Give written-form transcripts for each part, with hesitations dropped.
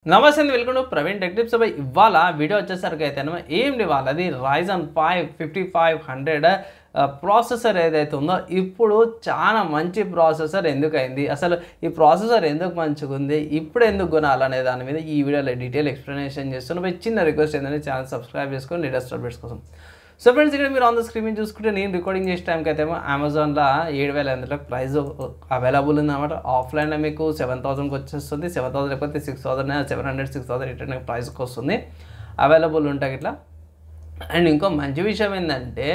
నమస్తే అండి, welcome to Praveen tech tips. ఇవాళ వీడియో వచ్చేసరికి అయితే ఏంటి వాళ్ళది Ryzen 5 5500 ప్రాసెసర్ ఏదైతే ఉందో ఇప్పుడు చాలా మంచి ప్రాసెసర్ ఎందుకైంది, అసలు ఈ ప్రాసెసర్ ఎందుకు మంచిగా ఉంది, ఇప్పుడు ఎందుకు కొనాలనే దాని మీద ఈ వీడియోలో డీటెయిల్ ఎక్స్ప్లెనేషన్ చేస్తున్నా. చిన్న రిక్వెస్ట్ ఏంటంటే ఛానల్ సబ్స్క్రైబ్ చేసుకొని లేటెస్ట్ అప్డేట్స్ కోసం. సో ఫ్రెండ్స్, ఇక్కడ మీరు ఆన్ ద స్క్రీన్ చూసుకుంటే నేను రికార్డింగ్ చేసే టైంకి అయితే అమెజాన్లో 7,800 ప్రైస్ అవైలబుల్ ఉంది అనమాట. ఆఫ్లైన్లో మీకు 7,000కి వచ్చేస్తుంది, 7,000 లేకపోతే 6,000 700 6,800 ప్రైస్కి వస్తుంది, అవైలబుల్ ఉంటాయి ఇట్లా. అండ్ ఇంకో మంచి విషయం ఏంటంటే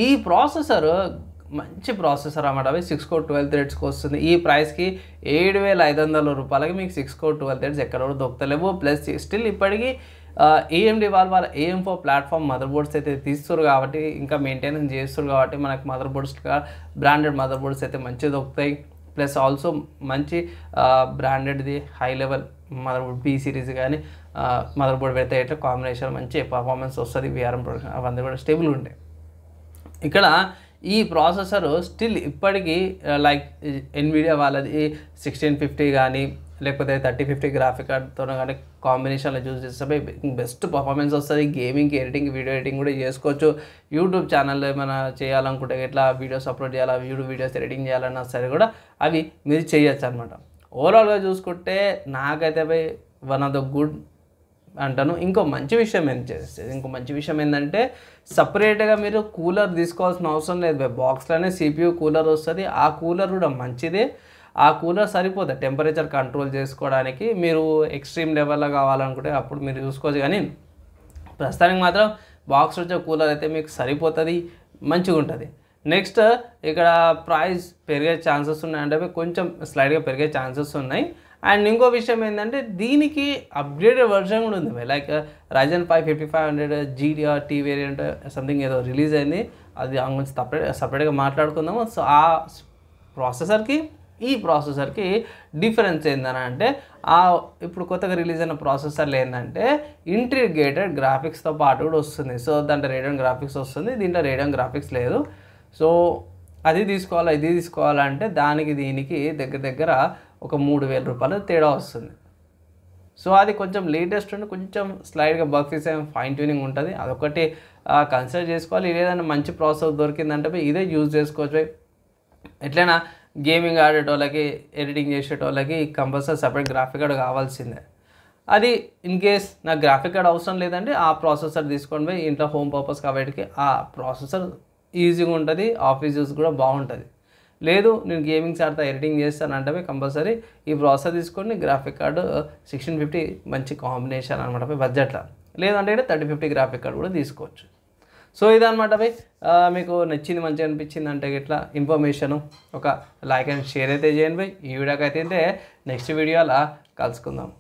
ఈ ప్రాసెసర్ మంచి ప్రాసెసర్ అన్నమాట. అవి 6 కోర్ 12 థ్రెడ్స్కి వస్తుంది. ఈ ప్రైస్కి 7,500 రూపాయలకి మీకు 6 కోర్ 12 థ్రెడ్స్ ఎక్కడ కూడా దొరుకుతలేవు. ప్లస్ స్టిల్ ఇప్పటికీ AMD వాళ్ళ AM4 ప్లాట్ఫామ్ మదర్ బోర్డ్స్ అయితే తీస్తారు కాబట్టి, ఇంకా మెయింటెనెన్స్ చేస్తారు కాబట్టి మనకు motherboards branded motherboards అయితే మంచిగా దొరుకుతాయి. ప్లస్ ఆల్సో మంచి బ్రాండెడ్ది high level motherboard B series కానీ మదర్ బోర్డ్ పెడితే ఇట్లా కాంబినేషన్ మంచి పర్ఫార్మెన్స్ వస్తుంది. VRM ప్రొడక్షన్ అవన్నీ కూడా స్టేబుల్ ఉంటాయి. ఇక్కడ ఈ ప్రాసెసర్ స్టిల్ ఇప్పటికీ లైక్ NVIDIA వాళ్ళది 1650 కానీ లేకపోతే 3050 గ్రాఫిక్ కార్డ్తో కానీ కాంబినేషన్లో చూస్ చేస్తే బెస్ట్ పర్ఫార్మెన్స్ వస్తుంది. గేమింగ్, ఎడిటింగ్, వీడియో ఎడిటింగ్ కూడా చేసుకోవచ్చు. యూట్యూబ్ ఛానల్లో ఏమైనా చేయాలనుకుంటే ఇట్లా వీడియోస్ అప్లోడ్ చేయాలా, వీడియోస్ ఎడిటింగ్ చేయాలన్నా సరే కూడా అవి మీరు చేయొచ్చు అనమాట. ఓవరాల్గా చూసుకుంటే నాకైతే వన్ ఆఫ్ ద గుడ్ అంటాను. ఇంకో మంచి విషయం ఏంటంటే సపరేట్గా మీరు కూలర్ తీసుకోవాల్సిన అవసరం లేదు. బాక్స్లోనే CPU కూలర్ వస్తుంది. ఆ కూలర్ కూడా మంచిదే. ఆ కూలర్ సరిపోతుంది టెంపరేచర్ కంట్రోల్ చేసుకోవడానికి. మీరు ఎక్స్ట్రీమ్ లెవెల్లో కావాలనుకుంటే అప్పుడు మీరు చూసుకోవచ్చు, కానీ ప్రస్తుతానికి మాత్రం బాక్స్ వచ్చే కూలర్ అయితే మీకు సరిపోతుంది, మంచిగా ఉంటుంది. నెక్స్ట్ ఇక్కడ ప్రైస్ పెరిగే ఛాన్సెస్ ఉన్నాయంటే కొంచెం స్లైడ్గా పెరిగే ఛాన్సెస్ ఉన్నాయి. అండ్ ఇంకో విషయం ఏంటంటే దీనికి అప్గ్రేడెడ్ వర్షన్ కూడా ఉంది. Like Ryzen 5 5500 GT variant something ఏదో రిలీజ్ అయింది. అది ఆ గురించి సపరేట్గా మాట్లాడుకుందాము. సో ఆ ప్రాసెసర్కి ఈ ప్రాసెసర్కి డిఫరెన్స్ ఏందని అంటే ఇప్పుడు కొత్తగా రిలీజ్ అయిన ప్రాసెసర్లు ఏంటంటే ఇంటిగ్రేటెడ్ గ్రాఫిక్స్తో పాటు కూడా వస్తుంది. సో దాంట్లో రేడియన్ గ్రాఫిక్స్ వస్తుంది, దీంట్లో రేడియన్ గ్రాఫిక్స్ లేదు. సో అది తీసుకోవాలా ఇది తీసుకోవాలంటే దానికి దీనికి దగ్గర ఒక 3,000 రూపాయలు తేడా వస్తుంది. సో అది కొంచెం లేటెస్ట్ ఉండి కొంచెం స్లైడ్గా బగ్ ఫిక్స్ ఫైన్ ట్యూనింగ్ ఉంటుంది. అదొకటి కన్సిడర్ చేసుకోవాలి. ఏదైనా మంచి ప్రాసెసర్ దొరికిందంటే ఇదే యూజ్ చేసుకోవచ్చు. ఎట్లయినా గేమింగ్ ఆడేటోళ్ళకి, ఎడిటింగ్ చేసేటోళ్ళకి కంపల్సరీ సపరేట్ గ్రాఫిక్ కార్డ్ కావాల్సిందే. అది ఇన్ కేస్ నాకు గ్రాఫిక్ కార్డ్ అవసరం లేదంటే ఆ ప్రాసెసర్ తీసుకొని పోయి ఇంట్లో హోమ్ పర్పస్ కాబట్టి ఆ ప్రాసెసర్ ఈజీగా ఉంటుంది, ఆఫీస్ యూస్ కూడా బాగుంటుంది. లేదు నేను గేమింగ్స్ ఆడతా, ఎడిటింగ్ చేస్తానంటే కంపల్సరీ ఈ ప్రాసెసర్ తీసుకొని గ్రాఫిక్ కార్డు 1650 మంచి కాంబినేషన్ అనమాట బడ్జెట్లో. లేదంటే 3050 గ్రాఫిక్ కార్డ్ కూడా తీసుకోవచ్చు. సో ఇదనమాట మీకు నచ్చింది, మంచిగా అనిపించింది అంటే ఇట్లా ఇన్ఫర్మేషను ఒక లైక్ అండ్ షేర్ అయితే చేయండి. ఈ వీడియోకి అయితే నెక్స్ట్ వీడియోలో కలుసుకుందాం.